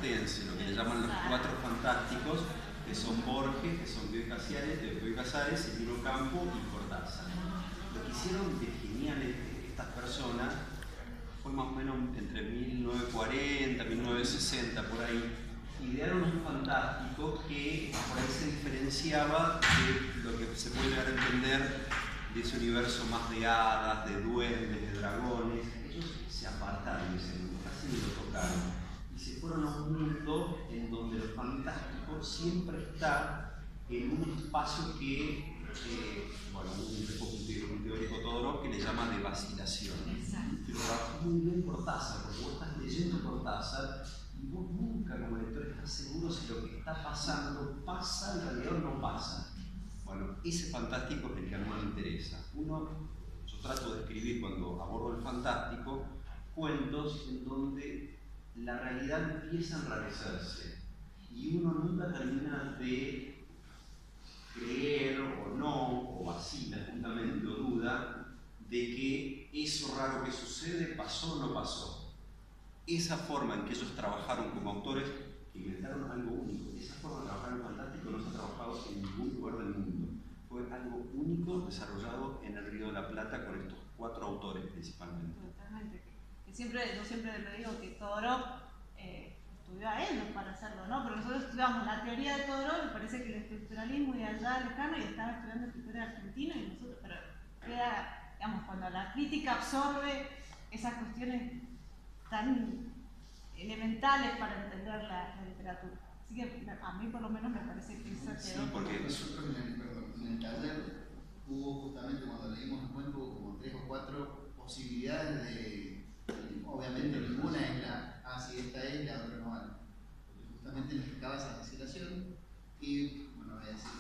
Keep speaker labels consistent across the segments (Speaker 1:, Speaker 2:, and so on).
Speaker 1: platense, lo que le llaman los cuatro fantásticos, que son Borges, que son Bioy Casares, Emilio Campo y Cortázar. Lo que hicieron de geniales estas personas fue más o menos entre 1940 y 1960, por ahí. Idearon un fantástico que por ahí se diferenciaba de lo que se puede llegar a entender de ese universo más de hadas, de duendes, de dragones. Ellos se apartaron de ese mundo, casi ni lo tocaron. Y se fueron a un mundo en donde lo fantástico siempre está en un espacio que, bueno, un teórico Todorov que le llama de vacilación. Pero trabajó muy bien Cortázar, porque vos estás leyendo Cortázar y vos nunca como lector estás seguro si lo que está pasando pasa, en realidad no pasa. Bueno, ese fantástico es el que a mí me interesa. Yo trato de escribir cuando abordo el fantástico, cuentos en donde la realidad empieza a enrarecerse y uno nunca termina de creer o no, o vacila justamente, o duda de que eso raro que sucede pasó o no pasó. Esa forma en que ellos trabajaron como autores, que inventaron algo único, esa forma de trabajar en fantástico no se ha trabajado en ningún lugar del mundo. Fue algo único desarrollado en el Río de la Plata con estos cuatro autores principalmente.
Speaker 2: Totalmente. Yo siempre le digo que Todorov estudió a él para hacerlo, ¿no? Pero nosotros estudiamos la teoría de Todorov, me parece que el estructuralismo y allá lejano, y estaba estudiando escritura argentina, y nosotros, pero queda, digamos, cuando la crítica absorbe esas cuestiones tan elementales para entender la literatura. Así que a mí por lo menos me parece que eso quedó.
Speaker 1: Sí, porque
Speaker 3: nosotros en el taller hubo justamente cuando leímos el cuento como 3 o 4 posibilidades de, obviamente ninguna es si esta es, la otra no vale. Porque justamente necesitaba esa vacilación y, bueno, voy a decir,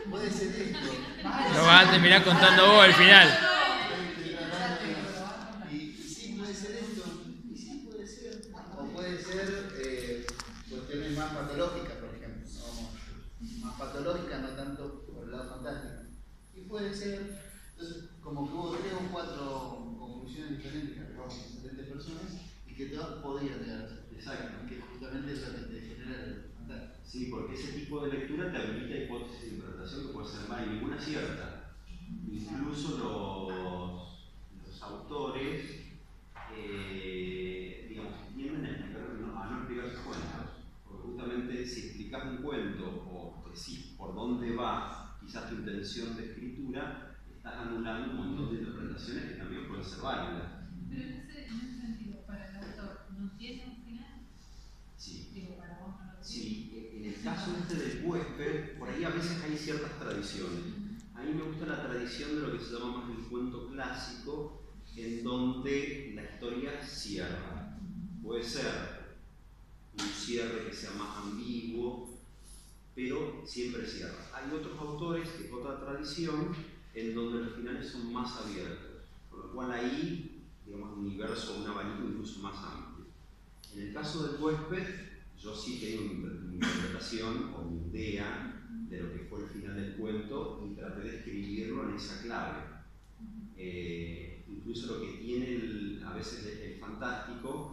Speaker 3: puede ser esto.
Speaker 4: Lo vas a terminar contando vos al final.
Speaker 3: Puede ser cuestiones más patológicas, por ejemplo, ¿no? Más patológicas, no tanto por el lado fantástico. Y puede ser, entonces, como que hubo 3 o 4 conclusiones diferentes que arribamos a diferentes personas y que todas podrían llegar a ser.
Speaker 1: Exacto.
Speaker 3: Que justamente es lo que te genera el fantástico.
Speaker 1: Sí, porque ese tipo de lectura te habilita hipótesis de interpretación que puede ser más y ninguna cierta. Incluso los autores, digamos, tienden a no explicar sus cuentos. Porque justamente si explicas un cuento o decís por dónde va quizás tu intención de escritura, estás anulando un montón de interpretaciones que también pueden ser válidas.
Speaker 5: Pero en ese sentido, para el autor, ¿no tiene un final?
Speaker 1: Sí.
Speaker 5: Digo, para vos no lo tiene.
Speaker 1: Sí, en el caso del huésped, por ahí a veces hay ciertas tradiciones. A mí me gusta la tradición de lo que se llama más el cuento clásico, en donde la historia cierra. Puede ser un cierre que sea más ambiguo, pero siempre cierra. Hay otros autores, que es otra tradición, en donde los finales son más abiertos, con lo cual ahí, digamos, un universo, un abanico incluso más amplio. En el caso del huésped, yo sí tengo mi interpretación o mi idea de lo que fue el final del cuento y traté de escribirlo en esa clave. Incluso lo que tiene a veces el fantástico,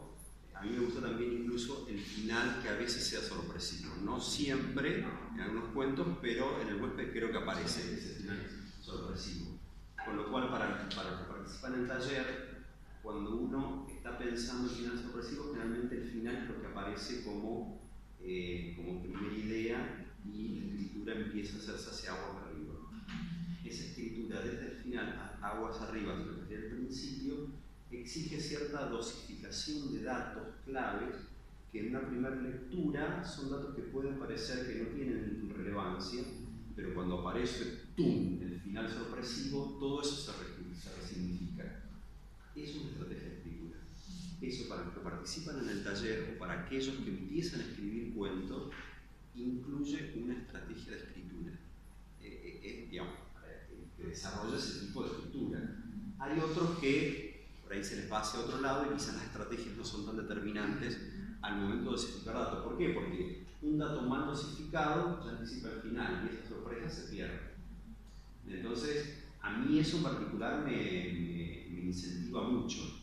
Speaker 1: a mí me gusta también incluso el final que a veces sea sorpresivo. No siempre, en algunos cuentos, pero en el huésped creo que aparece ese final sorpresivo. Con lo cual, para participar en el taller, cuando uno está pensando en final sorpresivo, generalmente el final es lo que aparece como primera idea y la escritura empieza a hacerse hacia aguas arriba. Esa escritura desde el final hasta aguas arriba, desde el principio, exige cierta dosificación de datos claves que en una primera lectura son datos que pueden parecer que no tienen relevancia, pero cuando aparece ¡tum!, el final sorpresivo, todo eso se resignifica. Es una estrategia de escritura. Eso para los que participan en el taller o para aquellos que empiezan a escribir cuentos, incluye una estrategia de escritura. Digamos, que desarrolla ese tipo de escritura. Hay otros que por ahí se les va hacia otro lado y quizás las estrategias no son tan determinantes al momento de dosificar datos. ¿Por qué? Porque un dato mal dosificado ya anticipa el final y esa sorpresa se pierde. Entonces, a mí eso en particular me incentiva mucho.